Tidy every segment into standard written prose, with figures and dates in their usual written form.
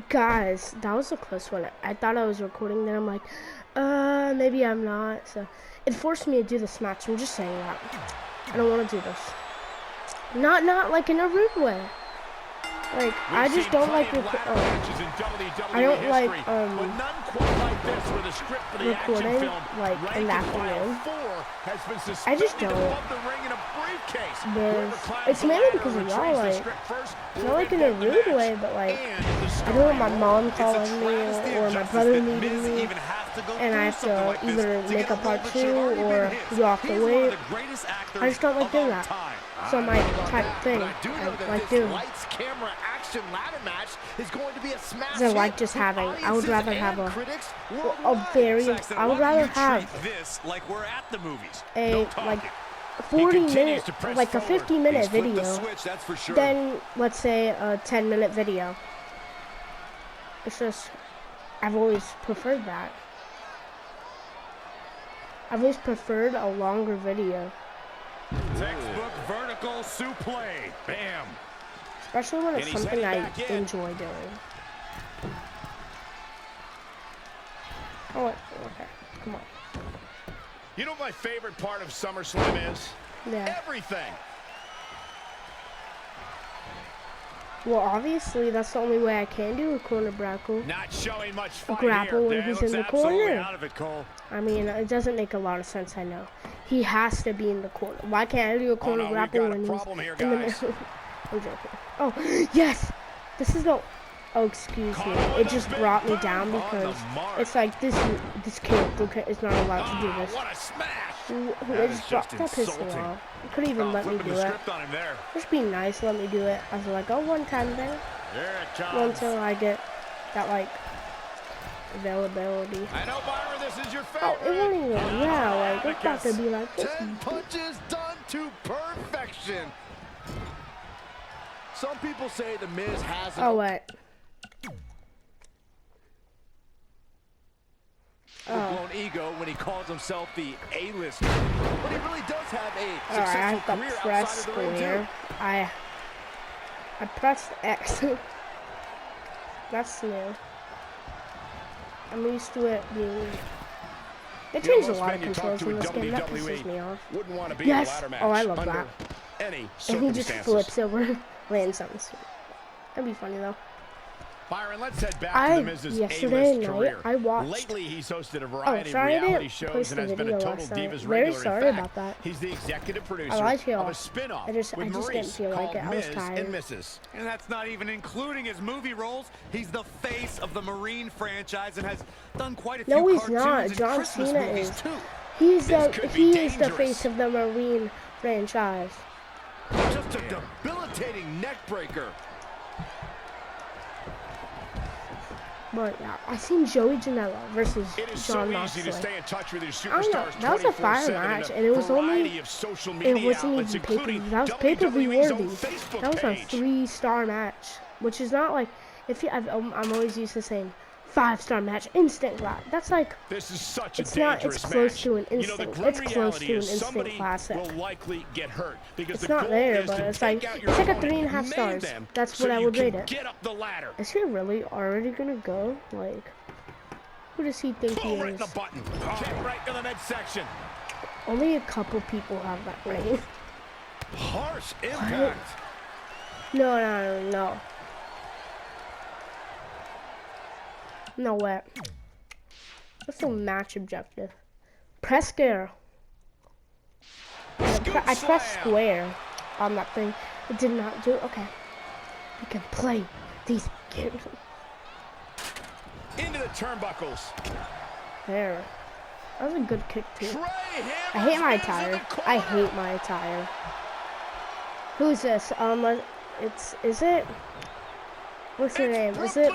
Guys, that was a close one. I thought I was recording, then I'm like, maybe I'm not. So it forced me to do this match. I'm just saying that. I don't want to do this. Not like in a rude way. Like, I just don't like I don't like recording like in the afternoon. I just don't. It's mainly because of y'all. Like, not like in a rude way, but like I don't want my mom calling me or my brother needing me, and I have to either make a part 2 or you have to wait. I just don't like doing that. So my type thing, I like doing. I like just having. I would rather have a like 40-minute, like a 50-minute video, than let's say a 10-minute video. It's just, I've always preferred that. I've always preferred a longer video. Textbook vertical suplex. Bam. Especially when it's something I enjoy doing. Oh, okay. Come on. You know what my favorite part of SummerSlam is? Yeah. Everything. Well, obviously, that's the only way I can do a corner grapple. Not showing much fight grapple here. when he's in the corner. Out of it, Cole. I mean, it doesn't make a lot of sense, I know. He has to be in the corner. Why can't I do a corner grapple when he's in the middle? I'm joking. Oh, yes! This is no... Oh, excuse me. It just brought me down because it's like this kid is not allowed to do this. What a smash! That pissed me off. You couldn't even let me do it. Just be nice, let me do it. I was like, oh, one-time thing. Until I get that, like, availability. I know, Byron, this is your favorite. Oh, it won't even, yeah, like, it's about to be like this. 10 punches done to perfection. Some people say the Miz has... Oh, wait. Blown ego when he calls himself the A-lister, but he really does have a successful career outside of the ring. I pressed X. That's new. I'm used to it being. They changed a lot of controls in this game. That pisses me off. Yes. Oh, I love that. And he just flips over, lands on his feet. That'd be funny though. Byron, let's head back to the Miz's A-list career. I watched. Lately, he's hosted a variety of reality shows and has been a total Divas regular. Very sorry about that. He's the executive producer of a spin-off I just didn't feel like it. I was tired. And Mrs. And that's not even including his movie roles. He's the face of the Marine franchise and has done quite a few cartoons. No, he's not. John Cena is. Too. He is the face of the Marine franchise. Just a debilitating neck breaker. But yeah, I seen Joey Janela versus John Moxley. I don't know, that was a fire match, and it was only, it wasn't even pay-per-view, that was pay-per-view worthy. That was a 3-star match, which is not like, I'm always used to saying 5-star match, instant class. That's like, this is such a it's not, it's close to an instant, it's close to an instant classic. Will likely get hurt because it's not there, but it's like a 3.5 stars. That's what I would rate it. Get up the ladder. Is he really already gonna go? Like, who does he think he is? The button. Right to the midsection. Only a couple people have that ring. Harsh impact. No. No way. What's the match objective? Press square. I pressed square on that thing. It did not do it. Okay. We can play these games. Into the turnbuckles. There. That was a good kick too. I hate my attire. I hate my attire. Who's this? Is it? What's her name? Is it?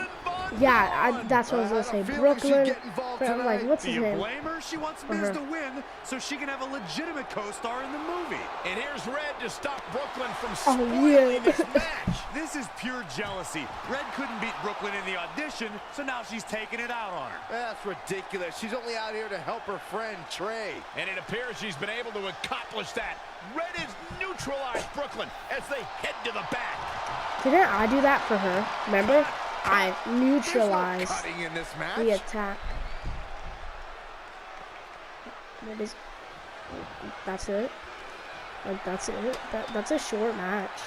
Yeah, that's what I was gonna say. Brooklyn. I'm like, what's his name? Blame her? She wants Miz to win so she can have a legitimate co-star in the movie. And here's Red to stop Brooklyn from spoiling this match. This is pure jealousy. Red couldn't beat Brooklyn in the audition, so now she's taking it out on her. That's ridiculous. She's only out here to help her friend Trey. And it appears she's been able to accomplish that. Red has neutralized Brooklyn as they head to the back. Didn't I do that for her? Remember? I neutralized the attack. What is? That's it. That's it. That's a short match.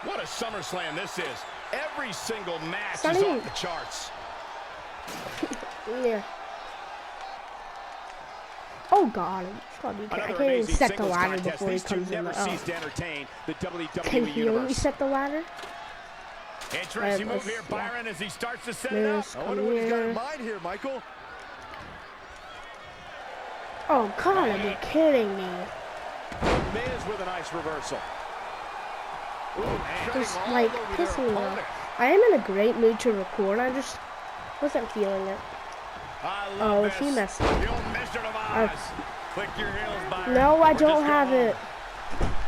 What a SummerSlam this is. Every single match is off the charts. Yeah. Oh God, I can't even set the ladder before he comes in. Can he only set the ladder? Interesting move here, Byron, as he starts to set it up. I wonder what he's got in mind here, Michael. Oh God, are you kidding me? Miz with a nice reversal. Just like pissing me off. I am in a great mood to record. I just wasn't feeling it. Oh, if he messed up. No, I don't have it.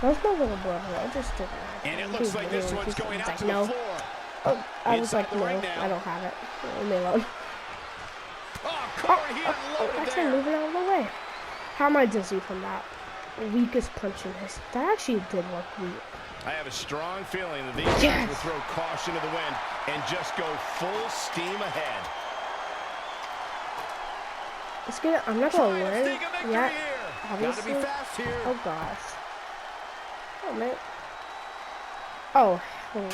That's my little brother. I just did that. And it looks like this one's going out to the floor. Oh, I was like, no, I don't have it. Leave me alone. Actually, moving out of the way. How am I dizzy from that? Weakest punch in history. That actually did look weak. I have a strong feeling that these guys will throw caution to the wind and just go full steam ahead. It's good. I'm not gonna win yet. Obviously. Oh gosh. Oh man. Oh no.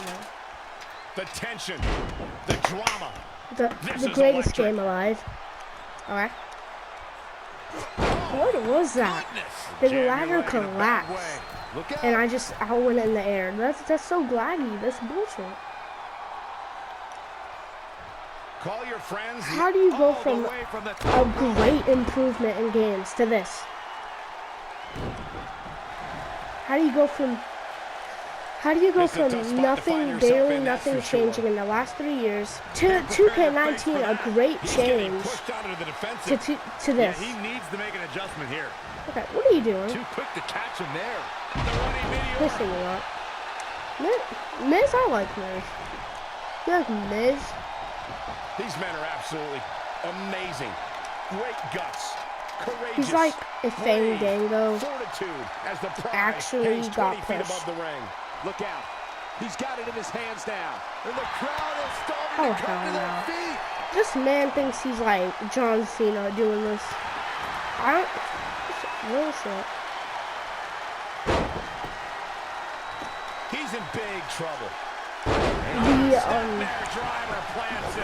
The tension, the drama. The greatest game alive. Alright. What was that? The ladder collapsed, and I went in the air. That's so glaggy. That's bullshit. Call your friends. How do you go from a great improvement in games to this? How do you go from nothing, barely nothing changing in the last 3 years to 2K19, a great change to this? He needs to make an adjustment here. Okay, what are you doing? Too quick to catch him there. Pissing me off. Miz, I like Miz. You like Miz? These men are absolutely amazing. Great guts. Courageous. He's like a Fandango. As the actually got pushed. Look out. He's got it in his hands now. And the crowd is starting to come to their feet. This man thinks he's like John Cena doing this. I don't really see it. He's in big trouble.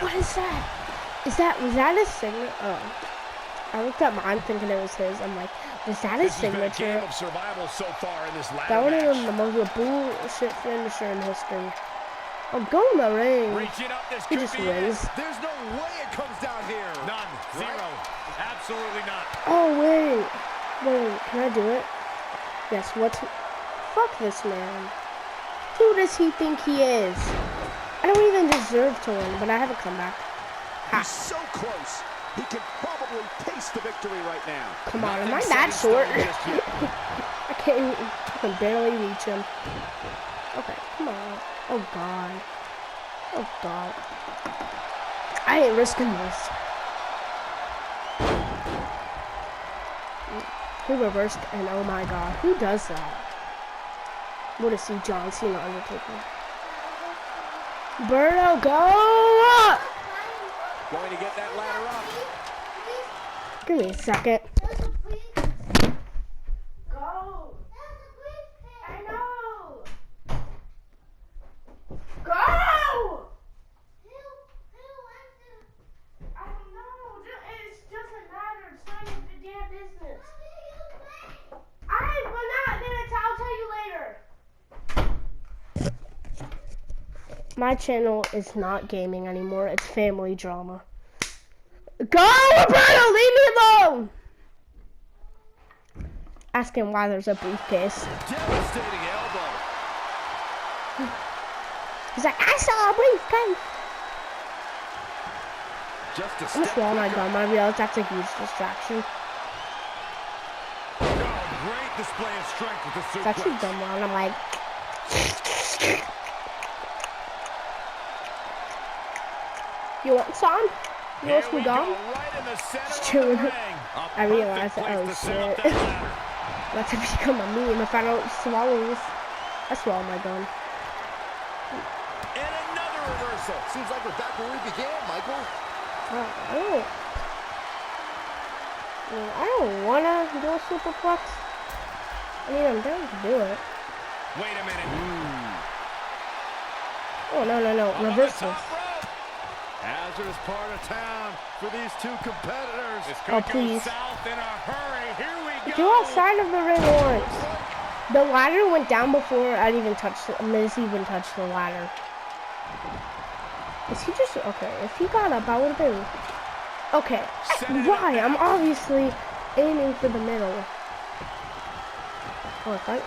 What is that? Was that his signature? Oh. I looked at mine thinking it was his. I'm like, was that his signature? That would have been the most bullshit finisher in history. Oh, go in the ring. He just wins. There's no way it comes down here. None. Zero. Absolutely not. Oh, wait. Wait, can I do it? Yes, fuck this man. Who does he think he is? I don't even deserve to win, but I have a comeback. Ha. He's so close. He can probably taste the victory right now. Come on, am I that short? I can barely reach him. Okay, come on. Oh God. Oh God. I ain't risking this. He reversed, and oh my God, who does that? What is he, John Cena, Undertaker? Berto, go up! Going to get that ladder up. Give me a second. Go! I know! Go! I don't know. It doesn't matter. It's not your damn business. We're not gonna I'll tell you later. My channel is not gaming anymore. It's family drama. Go, Roberto! Leave me alone! Ask him why there's a briefcase. Devastating elbow. He's like, I saw a briefcase. Just a I'm just swallowing my gum. I realize that's a huge distraction. Great display of strength with the suplex. It's actually done well, and I'm like... You want some? You want some gum? Right I realized that, oh shit. That's to become a meme if I don't swallow this. I swallow my gum. And another reversal. reversal. Seems like we're back where we began, Michael. I don't want to do a superplex. I mean, I'm down to do it. Wait a minute. Oh, no. Reversal. Hazardous part of town for these two competitors. Oh, please. South in a hurry. Here we go. Go outside of the ring once. The ladder went down before I'd even touched it. Miz even touched the ladder. Is he just... Okay, if he got up, I would have been... Okay, why? I'm obviously aiming for the middle. Oh, if I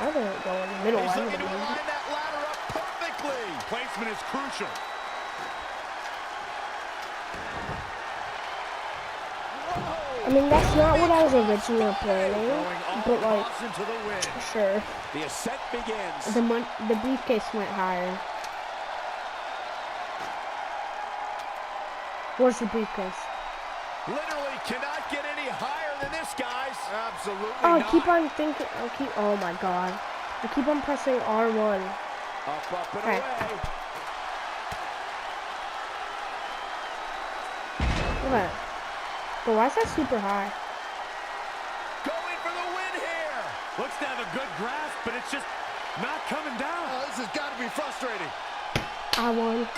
didn't go in the middle, I would have line that ladder up perfectly. Placement is crucial. I mean, that's not what I was originally planning, but like, sure. The ascent begins. The briefcase went higher. Where's the briefcase? Literally cannot get any higher than this, guys. Absolutely not. not. I keep on thinking. Oh my god. I keep on pressing R1. Up and away. What? But why is that super high? Going for the win here. Looks to have a good grasp, but it's just not coming down. Oh, this has got to be frustrating. I won.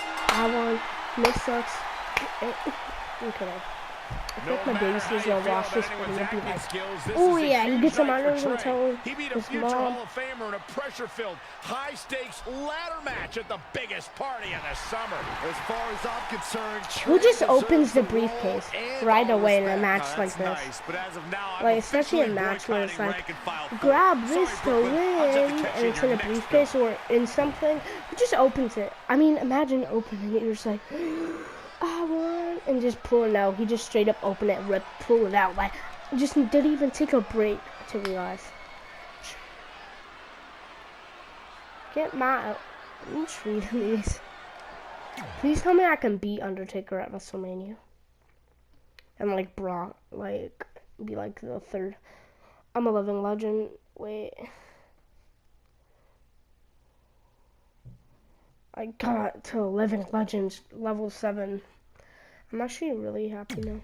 Nick sucks. Okay. I think my babysitters will watch this video and be like, oh yeah, he gets some honors and tell his mom. Hall of Famer in a pressure-filled, high-stakes ladder match at the biggest party in the summer. As far as I'm concerned, who just opens the briefcase right away in a match like this? Like, especially a match where it's like, grab this to win, and it's in a briefcase or in something. Who just opens it? I mean, imagine opening it. You're just like, I won, and just pull it out. He just straight up open it, rip, pull it out. Like, just didn't even take a break to realize. Get my treat these. Please tell me I can beat Undertaker at WrestleMania. And like Brock, like be like the third. I'm a living legend. Wait. I got to Living Legends level 7. I'm actually really happy now.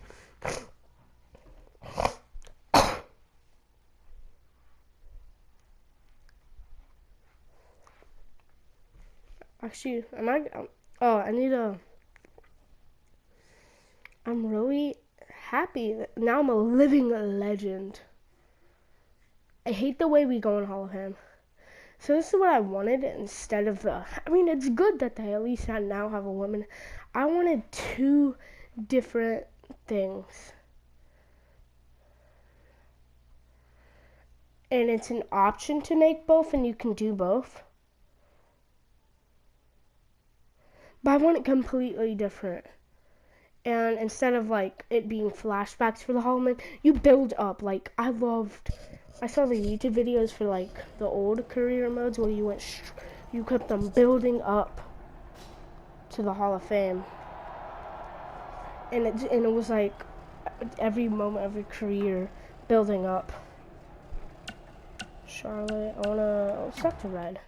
Actually, I'm really happy that now I'm a living legend. I hate the way we go in Hall of Fame. So this is what I wanted instead of the... I mean, it's good that they at least now have a woman. I wanted 2 different things. And it's an option to make both, and you can do both. But I want it completely different. And instead of, like, it being flashbacks for the Hall of Fame, you build up. Like, I saw the YouTube videos for like the old career modes where you kept them building up to the Hall of Fame, and it was like every moment, every career building up. Charlotte, I'll set to Red.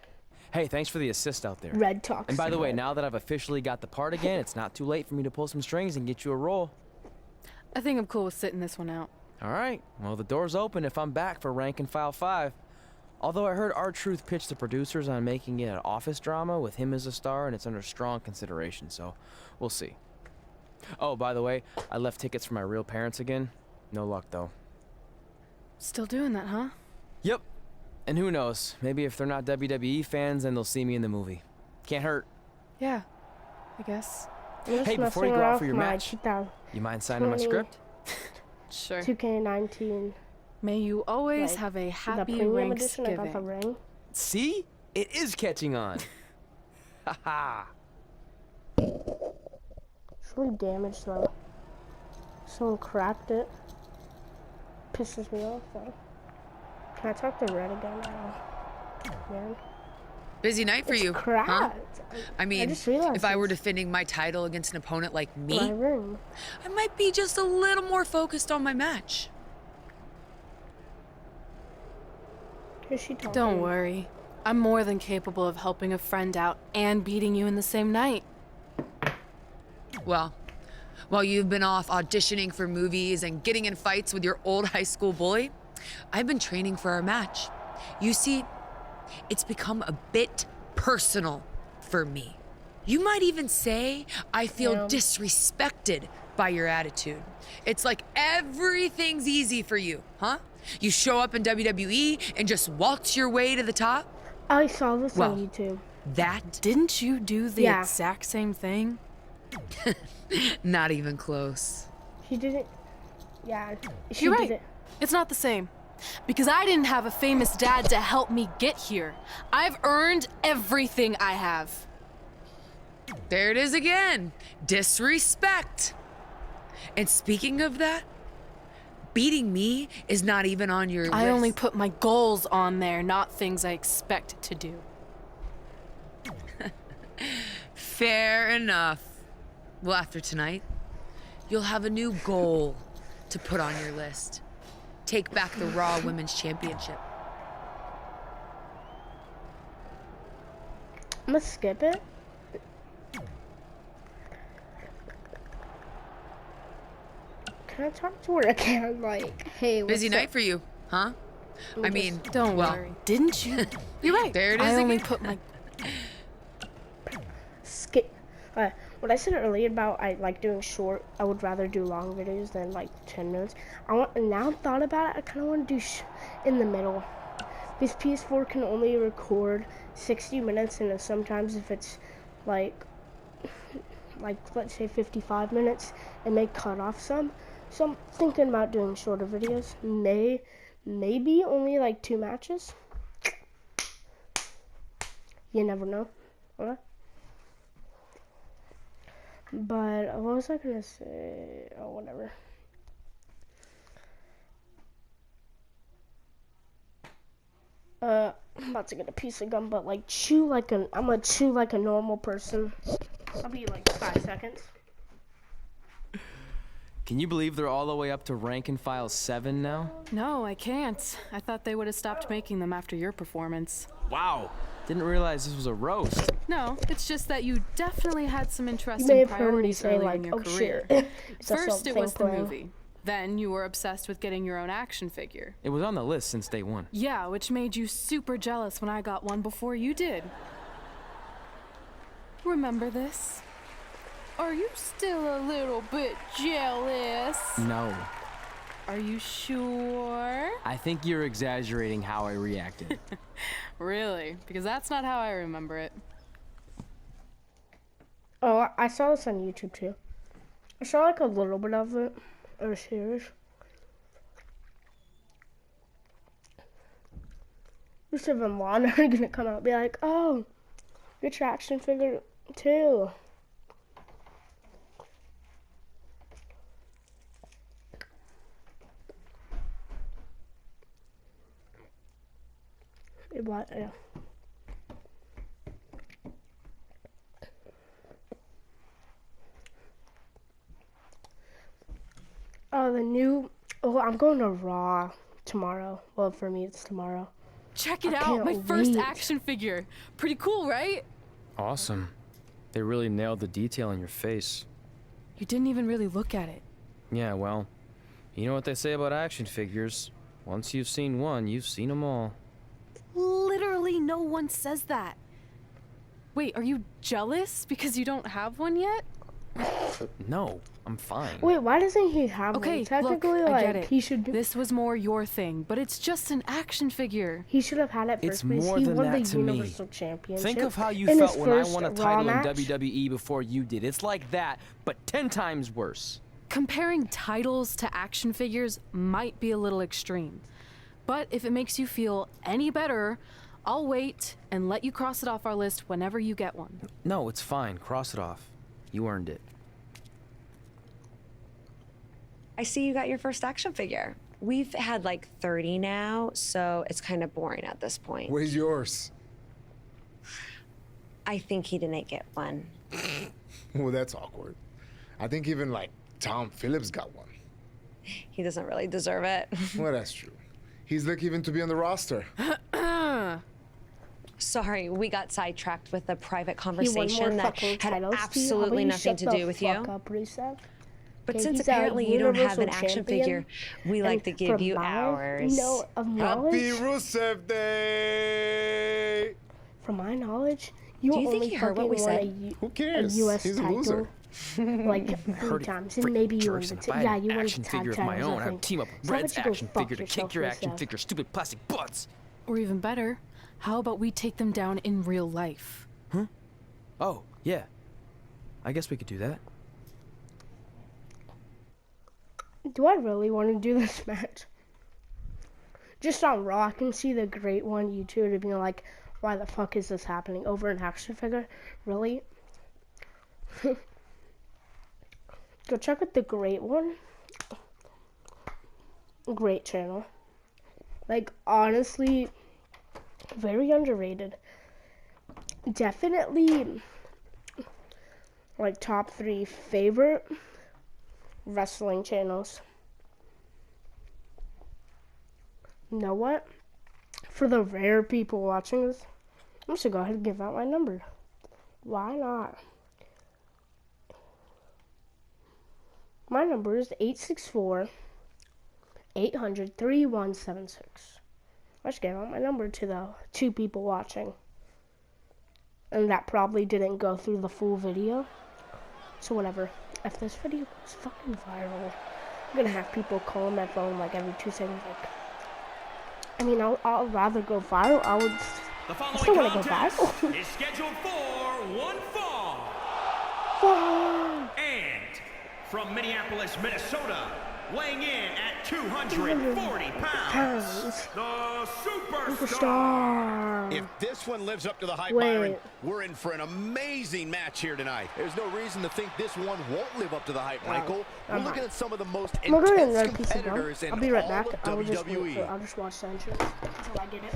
Hey, thanks for the assist out there. Red talks. And by the way, now that I've officially got the part again, it's not too late for me to pull some strings and get you a role. I think I'm cool with sitting this one out. All right, well, the door's open if I'm back for Rank and File 5. Although I heard R-Truth pitch the producers on making it an office drama with him as a star, and it's under strong consideration, so we'll see. Oh, by the way, I left tickets for my real parents again. No luck, though. Still doing that, huh? Yep. And who knows, maybe if they're not WWE fans, then they'll see me in the movie. Can't hurt. Yeah, I guess. Hey, before you go out for your match, you mind signing my script? Sure. 2K19. May you always have a happy Ranksgiving. I got the ring. See? It is catching on. Haha. It's really damaged though. Someone cracked it. Pisses me off though. Can I talk to Red again now? Man. Busy night for you, cracked. Huh? I mean, if I were it's defending my title against an opponent like me, my ring. I might be just a little more focused on my match. Who's she talking? Don't worry. I'm more than capable of helping a friend out and beating you in the same night. Well, while you've been off auditioning for movies and getting in fights with your old high school bully, I've been training for our match. You see, it's become a bit personal for me. You might even say I feel disrespected by your attitude. It's like everything's easy for you, huh? You show up in WWE and just waltz your way to the top? I saw this on YouTube. Didn't you do the exact same thing? Not even close. She didn't. Yeah, You're right. It's not the same. Because I didn't have a famous dad to help me get here. I've earned everything I have. There it is again. Disrespect. And speaking of that, beating me is not even on your list. I only put my goals on there, not things I expect to do. Fair enough. Well, after tonight, you'll have a new goal to put on your list. Take back the Raw Women's Championship. I'm gonna skip it. Can I talk to her again? Like, hey, what's Busy night for you, huh? I mean, don't worry. Didn't you? You're right. There it is I only again. put my skip. What I said earlier about I like doing short, I would rather do long videos than like 10 minutes. Now I'm thought about it, I kind of want to do in the middle. This PS4 can only record 60 minutes, and sometimes if it's like let's say 55 minutes, it may cut off some. So I'm thinking about doing shorter videos. Maybe only like 2 matches. You never know. Okay? But what was I gonna say? Oh, whatever. I'm about to get a piece of gum, but like I'm gonna chew like a normal person. I'll be like 5 seconds. Can you believe they're all the way up to rank and file 7 now? No, I can't. I thought they would have stopped making them after your performance. Wow. Didn't realize this was a roast. No, it's just that you definitely had some interesting priorities earlier in your career. First, it was the movie. Then you were obsessed with getting your own action figure. It was on the list since day 1. Yeah, which made you super jealous when I got one before you did. Remember this? Are you still a little bit jealous? No. Are you sure? I think you're exaggerating how I reacted. Really? Because that's not how I remember it. Oh, I saw this on YouTube too. I saw like a little bit of it. It was serious. Yusuf and Lana are gonna come out and be like, oh, get your action figure too. What? Yeah. Oh, I'm going to Raw tomorrow. Well, for me, it's tomorrow. Check it out, my first action figure. Pretty cool, right? Awesome. They really nailed the detail in your face. You didn't even really look at it. Yeah, well, you know what they say about action figures. Once you've seen one, you've seen them all. Literally no one says that. Wait, are you jealous because you don't have one yet? No, I'm fine. Wait, why doesn't he have one? Technically, look, like, I get it. He should do. This was more your thing, but it's just an action figure. He should have had it first. It's more he than won that the to me. Universal Championship. Think of how you in felt his when I first won a Raw title in match. WWE before you did. It's like that, but 10 times worse. Comparing titles to action figures might be a little extreme. But if it makes you feel any better, I'll wait and let you cross it off our list whenever you get one. No, it's fine. Cross it off. You earned it. I see you got your first action figure. We've had like 30 now, so it's kind of boring at this point. Where's yours? I think he didn't get one. Well, that's awkward. I think even like Tom Phillips got one. He doesn't really deserve it. Well, that's true. He's lucky even to be on the roster. Sorry, we got sidetracked with a private conversation that had titles absolutely nothing to do with you. But since apparently you don't have an action figure, we like to give you ours. No, of knowledge. Happy Rusev Day! From my knowledge, you Do you think only he heard what we said? Who cares? A US He's a title. loser. Like 3 times, and maybe you won the If I had yeah, an you won action the figure tag of my titles, own, I I'd think. team up with So how Red's about you go action fuck figure to yourself, kick your action Rusev? figure stupid plastic butts. Or even better, how about we take them down in real life? Huh? Oh, yeah. I guess we could do that. Do I really want to do this match? Just on Raw, I can see the Great One YouTuber being like, why the fuck is this happening over an action figure? Really? Go check out the Great One. Great channel. Like, honestly, very underrated. Definitely, like, top 3 favorite wrestling channels. You know what? For the rare people watching this, I'm just gonna go ahead and give out my number. Why not? My number is 864-800-3176. I just gave out my number to the 2 people watching. And that probably didn't go through the full video. So whatever. If this video goes fucking viral, I'm gonna have people call my phone like every 2 seconds. Like, I mean, I'll rather go viral. I still want to go viral. Is scheduled for one fall. And from Minneapolis, Minnesota, weighing in at 240 pounds, the Superstar. If this one lives up to the hype, Wait. Byron, we're in for an amazing match here tonight. There's no reason to think this one won't live up to the hype, Michael. We're looking at some of the most I'm gonna go intense to piece of gum. competitors in I'll be right all back. of I'll just WWE. I'll just watch the entrance until I get it.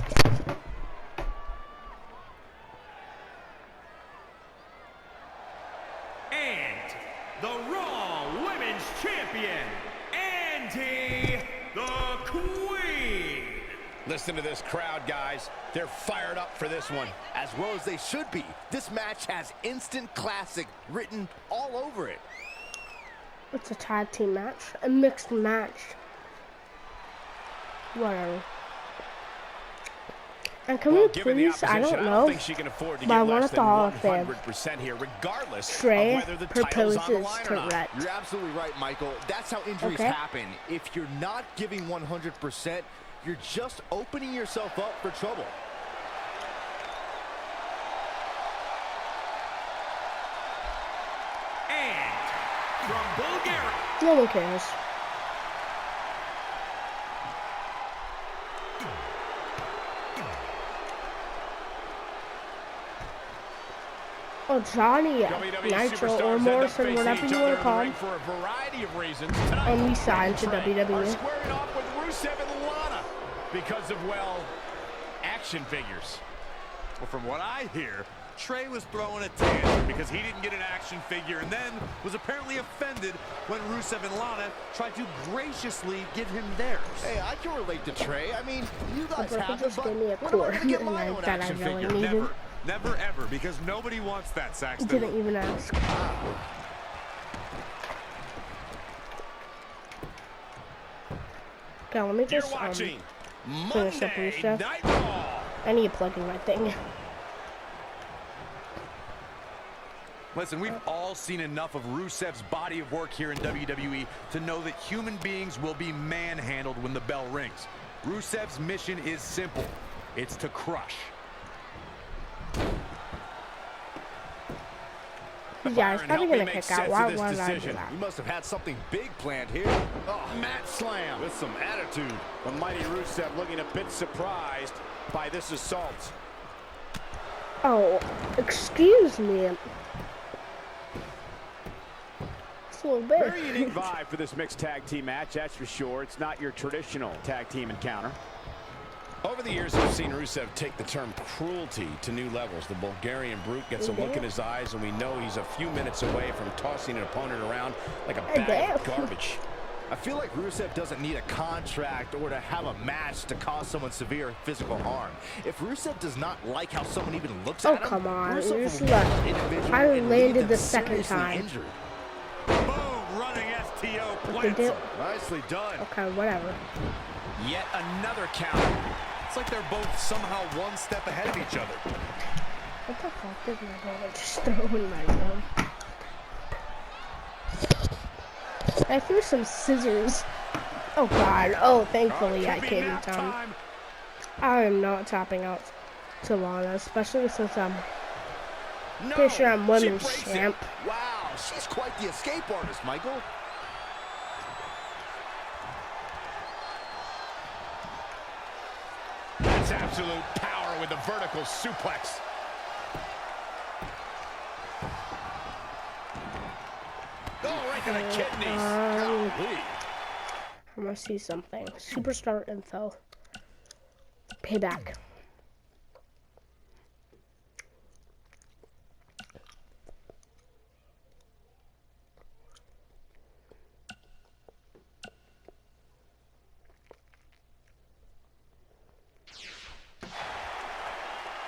And the Raw Women's Champion, Andy the Queen. Listen to this crowd, guys. They're fired up for this one. As well as they should be. This match has instant classic written all over it. It's a tag team match, a mixed match. Whatever. And can we Given the please, I opposition, don't I don't know, think she can afford to but I get want less at than the Hall of Fame. 100% here, regardless Trey of whether the title's on the proposes line to or not. Rhett. You're absolutely right, Michael. That's how injuries Okay. happen. If you're not giving 100%, you're just opening yourself up for trouble. And from Bulgaria, No one cares. Oh, Johnny, WWE Nitro, superstars or end up Morrison, facing whatever each you other want to call in the ring him. for a variety of reasons. Tonight, And we Red signed to Trey WWE. are squaring off with Rusev and Lana because of, well, action figures. Well, from what I hear, Trey was throwing a tantrum because he didn't get an action figure and then was apparently offended when Rusev and Lana tried to graciously give him theirs. Hey, I can relate to Trey. I mean, you guys Brooke have it, just but gave me a when am I cord, gonna get and my I own thought I action really figure? needed. Never, ever, because nobody wants that, Saxton. Didn't even ask. Okay, let me You're just watching finish up Monday Rusev. Night Raw. I need to plug in my thing. Listen, we've all seen enough of Rusev's body of work here in WWE to know that human beings will be manhandled when the bell rings. Rusev's mission is simple. It's to crush. Yeah, he's probably gonna kick out. Why would I do decision. that? You must have had something big planned here. Oh, Matt Slam With some attitude, the mighty Rusev looking a bit surprised by this assault. Oh, excuse me. It's a little bit. Very unique vibe for this mixed tag team match, that's for sure. It's not your traditional tag team encounter. Over the years, I've seen Rusev take the term cruelty to new levels. The Bulgarian brute gets a look in his eyes, and we know he's a few minutes away from tossing an opponent around like a bag of garbage. I feel like Rusev doesn't need a contract or to have a match to cause someone severe physical harm. If Rusev does not like how someone even looks at him, come on. Rusev will let the individual I landed the them second seriously time. injured. Boom, running STO plants him. Nicely done. Okay, whatever. Yet another counter. It's like they're both somehow one step ahead of each other. What the fuck did my brother just throw in myself? I threw some scissors. Oh god. Oh, thankfully I came in time. I am not tapping out to Lana, especially since I'm pretty sure I'm women's champ. Wow, she's quite the escape artist, Michael. That's absolute power with the vertical suplex. Oh, right to the kidneys. I'm gonna see something. Superstar info. Payback.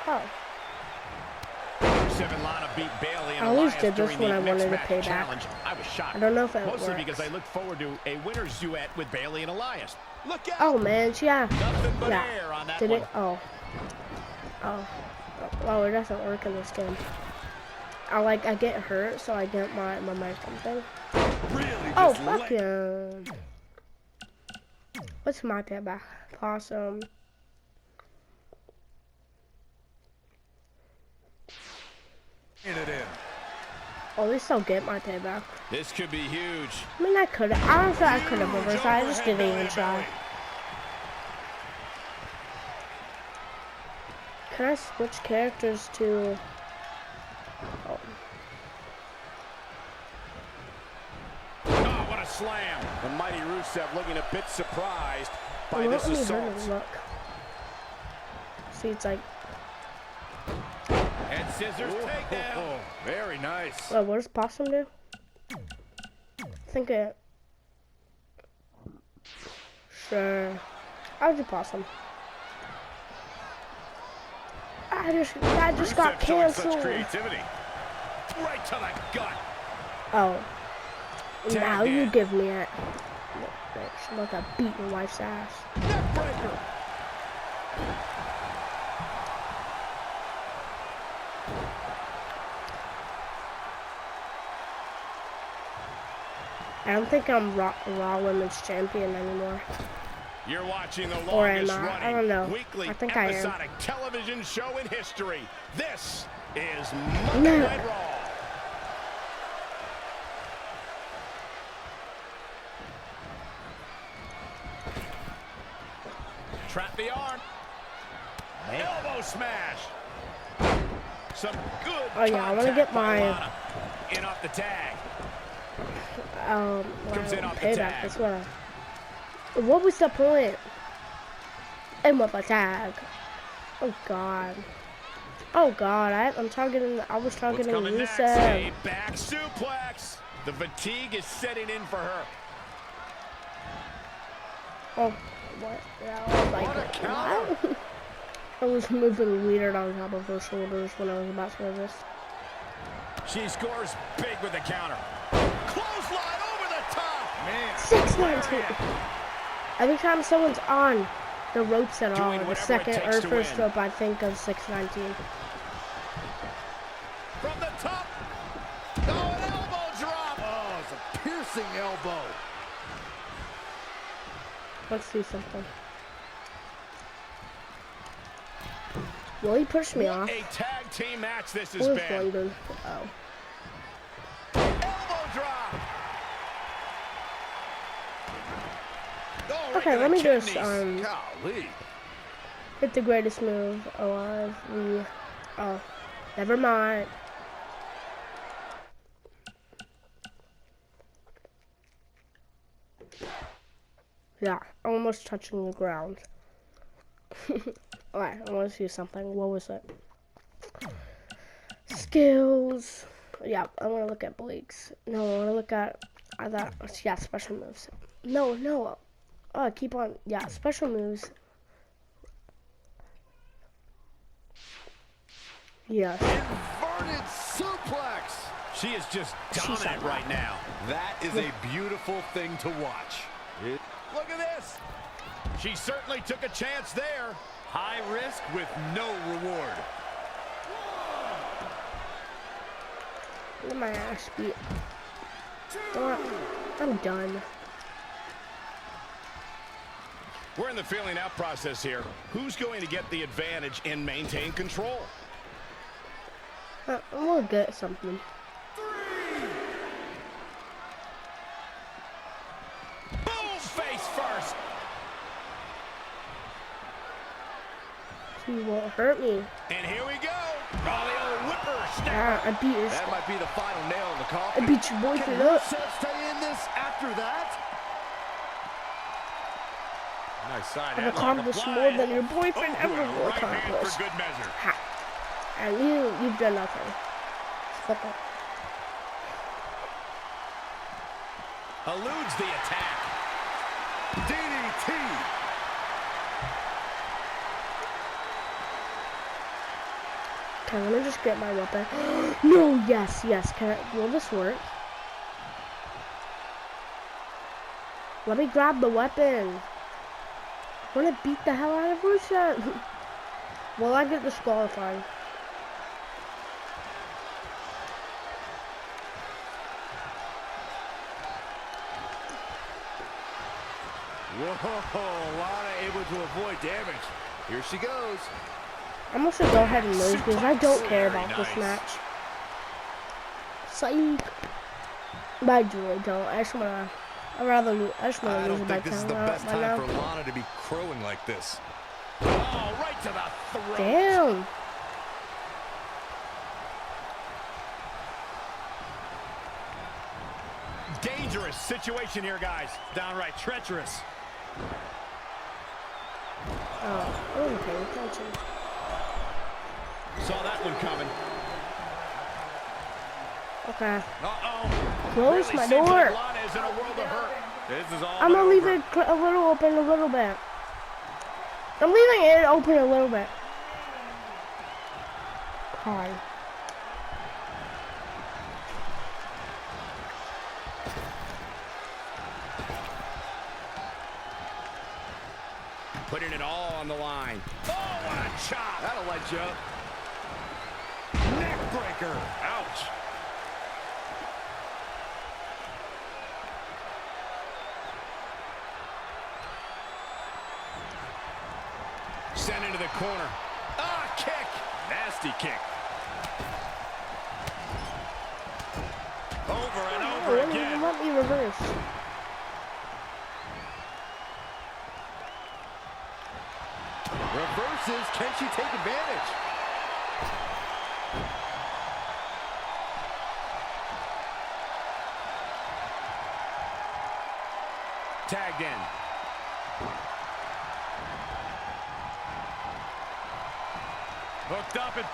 Oh. Lana beat Bailey and I always Elias did this during when the I wanted to mixed pay match back. challenge. I was shocked. I don't know if it Mostly works. because I look forward to a winner's duet with Bailey and Elias. Look out! Oh man, yeah. Nothing but Yeah. air on that Did one. it? Oh. Oh. Well, it doesn't work in this game. I get hurt, so I get my momentum thing. Really Oh, just fuck yeah. What's my payback? Possum. it in. Oh, at least I'll get my payback. This could be huge. I mean, I could have. Honestly, I could have reversed. I just didn't even try. Can I switch characters to... Oh. Oh, what a slam. The mighty Rusev looking a bit surprised by It this won't let me assault. hurt him, look. See, it's like... And scissors takedown. Oh, very nice. What does Possum do? I think it... Sure. I'll do Possum. That just got canceled. Creativity. Right to the gut. Oh. Now you give me it. I'm like a beat your wife's ass. Neckbreaker. I don't think I'm Raw Women's Champion anymore. You're watching the Or am longest I? running I don't know. weekly I think I am. episodic television show in history. This is Monday Night Raw. Trap the arm. Elbow smash. Some good. Oh yeah, I want to get my in off the tag. Comes in off the payback. tag. That's what was the point? And with a tag. Oh god. Oh god, I'm targeting. I was targeting Next? A Rusev. back suplex. The fatigue is setting in for her. Oh, what? Yeah, I was like, what? I was moving weird on top of her shoulders when I was about to do this. She scores big with the counter. Clothesline over the top. Man. 619. Every time someone's on the ropes at all, the second or first rope, I think of 619. From the top. Oh, an elbow drop. Oh, it's a piercing elbow. Let's see something. Will he push me off? A tag team match this has Where's been. London? Oh. Elbow drop. Oh, Okay, let me just Golly. hit the greatest move alive. Oh, never mind. Yeah, almost touching the ground. Alright, I want to see something. What was it? Skills. Yeah, I want to look at Blake's. No, I want to look at that. Yeah, special moves. No. Keep on. Yeah, special moves. Yes. Inverted suplex. She is just dominant right now. That is a beautiful thing to watch. Look at this. She certainly took a chance there. High risk with no reward. Look at my ass beat. I'm done. We're in the feeling out process here. Who's going to get the advantage and maintain control? We'll get something. Boom! Face first. She won't hurt me. And here we go. Oh, the old whipper. I beat her. That might be the final nail in the coffin. I beat your boyfriend up. Can Rusev stay in this after that? Nice side. I've accomplished more than your boyfriend ever will accomplish. For good measure. Ha. And you've done nothing. Flip it. Eludes the attack. DDT. Okay, let me just get my weapon. No, yes. Will this work? Let me grab the weapon. I want to beat the hell out of Rusev. Will I get disqualified? Whoa, Lana able to avoid damage. Here she goes. I'm also go ahead and lose because I don't care about this match. Psych. But I really don't. I just wanna lose it by 10. I don't think this is the best time for Lana to be crowing like this. Oh, right to the throat. Damn. Dangerous situation here, guys. Downright treacherous. Oh, I wasn't paying attention. Saw that one coming. Okay. Uh-oh. Close Really my seems door. like Lana is in a world of hurt. This is all I'm gonna leave it a little open a little bit. I'm leaving it open a little bit. God. Putting it all on the line. Oh, what a chop. That'll light you up. Neck breaker. Ouch. Sent into the corner. Ah, kick. Nasty kick. Over and over again. Let me reverse. Reverses. Can she take advantage? Tagged in. Hooked up and...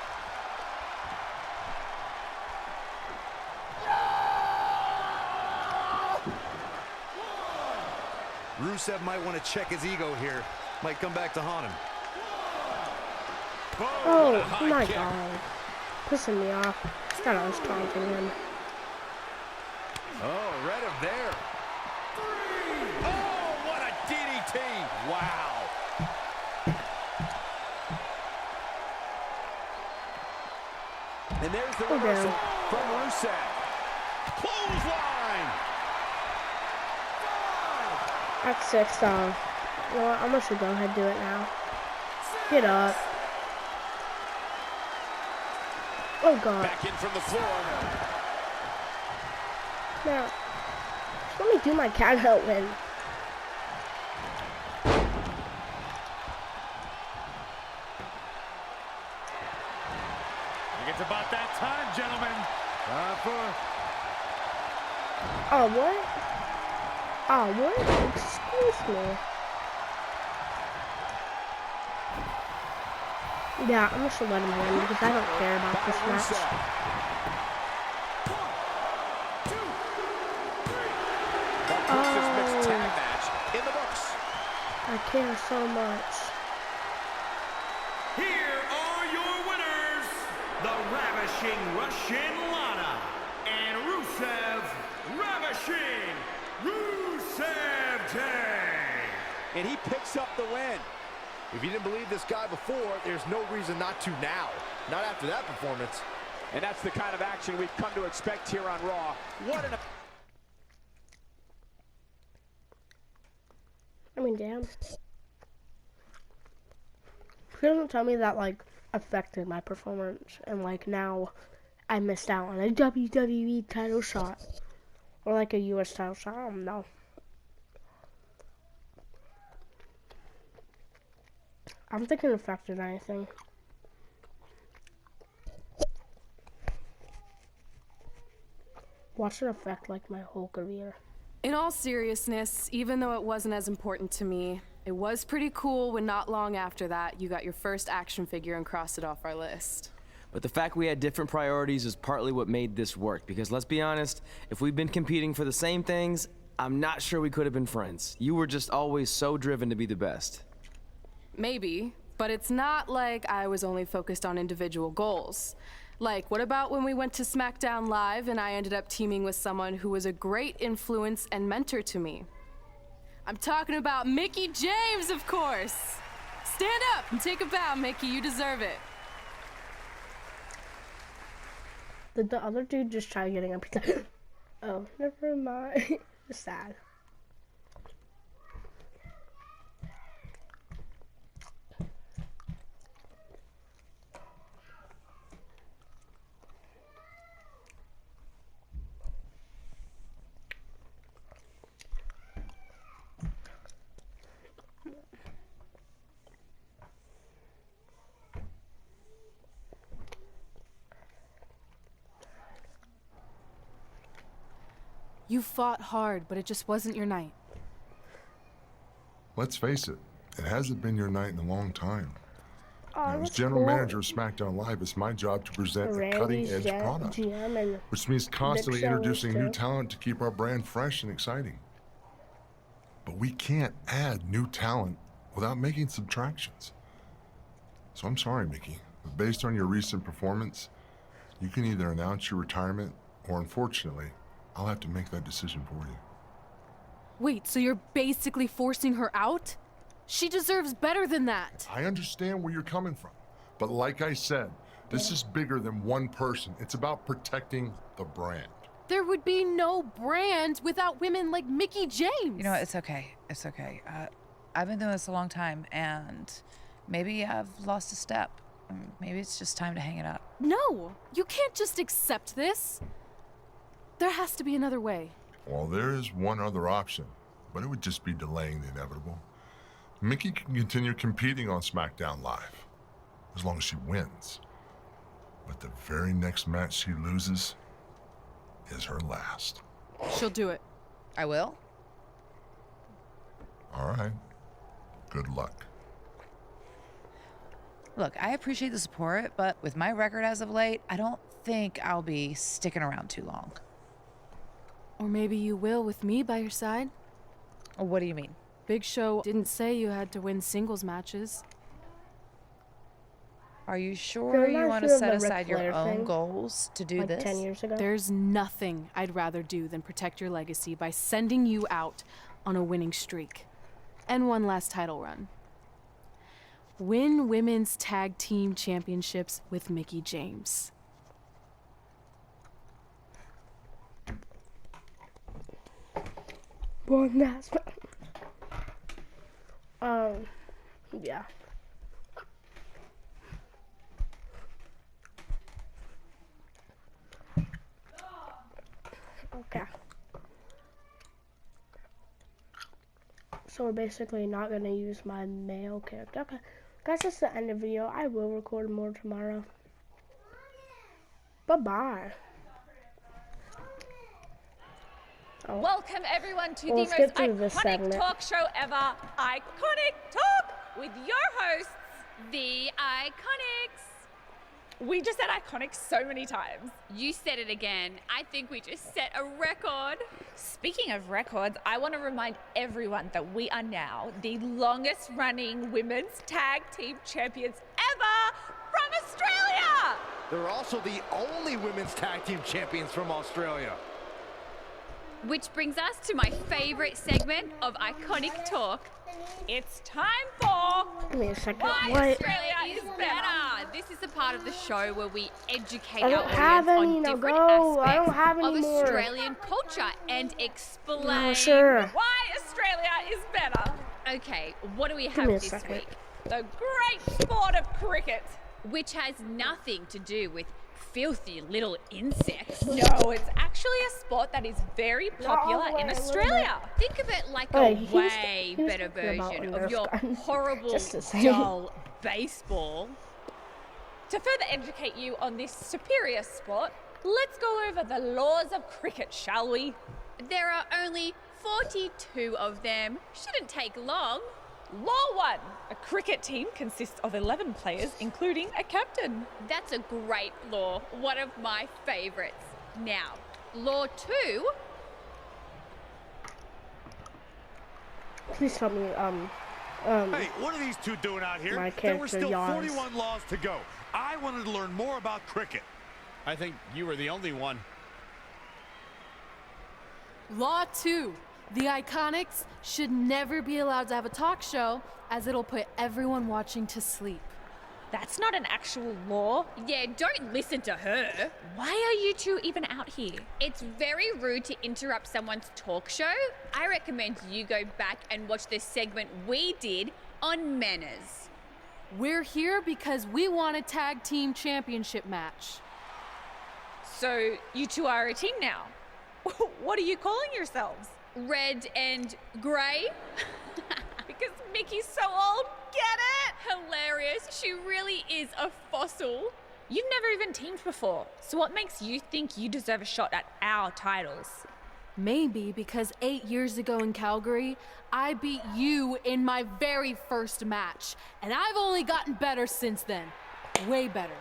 Rusev might want to check his ego here. Might come back to haunt him. Oh my God. Pissing me off. I thought I was taunting him. Oh, read him there. Oh, what a DDT. Wow. And there's the reversal from Rusev. Clothesline. That's 6. You know what? I'm gonna go ahead and do it now. Get up. Oh God. Back in from the floor. Now, just let me do my count out win. It's about that time, gentlemen. Oh, what? Oh, what? Excuse me. Yeah, I'm just gonna let him win because I don't care about this match. That puts this mixed tag I care so much. Here are your winners, the Ravishing Russian Lana and Rusev Ravishing Rusev Day. And he picks up the win. If you didn't believe this guy before, there's no reason not to now. Not after that performance. And that's the kind of action we've come to expect here on Raw. What an... I mean, damn. He doesn't tell me that, like, affected my performance. And, like, now I missed out on a WWE title shot. Or, like, a US title shot. I don't know. I don't think it affected anything. Watch it affect, like, my whole career. In all seriousness, even though it wasn't as important to me, it was pretty cool when not long after that, you got your first action figure and crossed it off our list. But the fact we had different priorities is partly what made this work, because let's be honest, if we'd been competing for the same things, I'm not sure we could have been friends. You were just always so driven to be the best. Maybe, but it's not like I was only focused on individual goals. Like, what about when we went to SmackDown Live and I ended up teaming with someone who was a great influence and mentor to me? I'm talking about Mickie James, of course! Stand up and take a bow, Mickie, you deserve it. Did the other dude just try getting up? Oh, never mind. It's sad. You fought hard, but it just wasn't your night. Let's face it, it hasn't been your night in a long time. Oh, as general manager of SmackDown Live, it's my job to present a cutting-edge product, which means constantly introducing new talent to keep our brand fresh and exciting. But we can't add new talent without making subtractions. So I'm sorry, Mickie, but based on your recent performance, you can either announce your retirement or, unfortunately, I'll have to make that decision for you. Wait, so you're basically forcing her out? She deserves better than that. I understand where you're coming from, but like I said, this is bigger than one person. It's about protecting the brand. There would be no brand without women like Mickie James. You know what? It's okay. It's okay. I've been doing this a long time, and maybe I've lost a step. Maybe it's just time to hang it up. No, you can't just accept this. There has to be another way. Well, there is one other option, but it would just be delaying the inevitable. Mickie can continue competing on SmackDown Live, as long as she wins. But the very next match she loses is her last. She'll do it. I will? All right. Good luck. Look, I appreciate the support, but with my record as of late, I don't think I'll be sticking around too long. Or maybe you will with me by your side. What do you mean? Big Show didn't say you had to win singles matches. Are you sure you want to set aside your own goals to do this? 10 years ago. There's nothing I'd rather do than protect your legacy by sending you out on a winning streak. And one last title run. Win women's tag team championships with Mickie James. One last yeah. Okay. So we're basically not going to use my male character. Okay. Guys, that's the end of the video. I will record more tomorrow. Bye-bye. Oh. Welcome everyone to the most iconic talk show ever, Iconic Talk, with your hosts, the Iconics. We just said iconic so many times. You said it again. I think we just set a record. Speaking of records, I want to remind everyone that we are now the longest running women's tag team champions ever from Australia! They're also the only women's tag team champions from Australia. Which brings us to my favorite segment of Iconic Talk. It's time for Give me a second. Why What? Australia is better. This is the part of the show where we educate I our don't have audience any. on No, different go. I aspects don't have any of more. Australian culture and explain No, sure. Why Australia is better. Okay, what do we me have a this second. week? The great sport of cricket. Which has nothing to do with filthy little insects. No, it's actually a sport that is very popular in Australia. Think of it like Hey, a he's way talking better about version Nerf of your guns. horrible, Just to say. dull baseball. To further educate you on this superior sport, let's go over the laws of cricket, shall we? There are only 42 of them. Shouldn't take long. Law 1. A cricket team consists of 11 players, including a captain. That's a great law. One of my favorites. Now, law 2. Please tell me, Hey, what are these two doing out here? my There were character still yawns. 41 laws to go. I wanted to learn more about cricket. I think you were the only one. Law 2. The Iconics should never be allowed to have a talk show, as it'll put everyone watching to sleep. That's not an actual law. Yeah, don't listen to her. Why are you two even out here? It's very rude to interrupt someone's talk show. I recommend you go back and watch the segment we did on manners. We're here because we want a tag team championship match. So you two are a team now. What are you calling yourselves? Red and grey. Because Mickey's so old, get it? Hilarious. She really is a fossil. You've never even teamed before, so what makes you think you deserve a shot at our titles? Maybe because 8 years ago in Calgary, I beat you in my very first match, and I've only gotten better since then. Way better.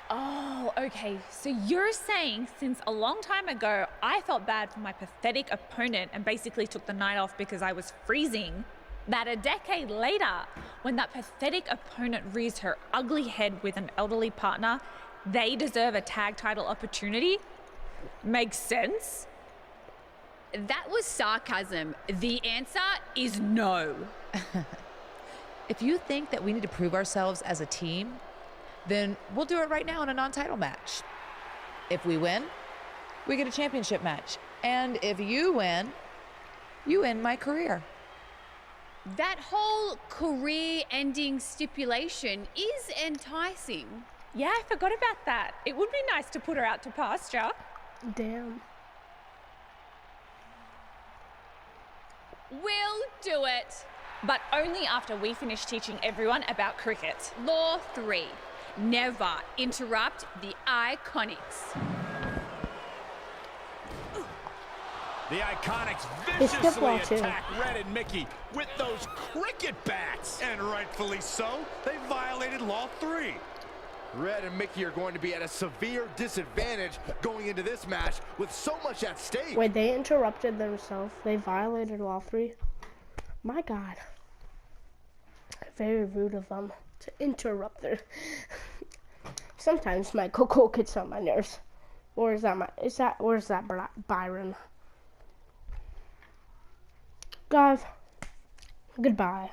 Oh, okay. So you're saying since a long time ago, I felt bad for my pathetic opponent and basically took the night off because I was freezing, that a decade later, when that pathetic opponent rears her ugly head with an elderly partner, they deserve a tag title opportunity? Makes sense? That was sarcasm. The answer is no. If you think that we need to prove ourselves as a team, then we'll do it right now in a non-title match. If we win, we get a championship match. And if you win, you end my career. That whole career-ending stipulation is enticing. Yeah, I forgot about that. It would be nice to put her out to pasture. Damn. We'll do it. But only after we finish teaching everyone about cricket. Law 3. Never interrupt the Iconics. The Iconics viciously attack Red and Mickey with those cricket bats. And rightfully so, they violated Law 3. Red and Mickey are going to be at a severe disadvantage going into this match with so much at stake. Wait, they interrupted themselves. They violated Law 3. My God. Very rude of them to interrupt their... Sometimes my Coco gets on my nerves. Or is that Byron? Guys, goodbye.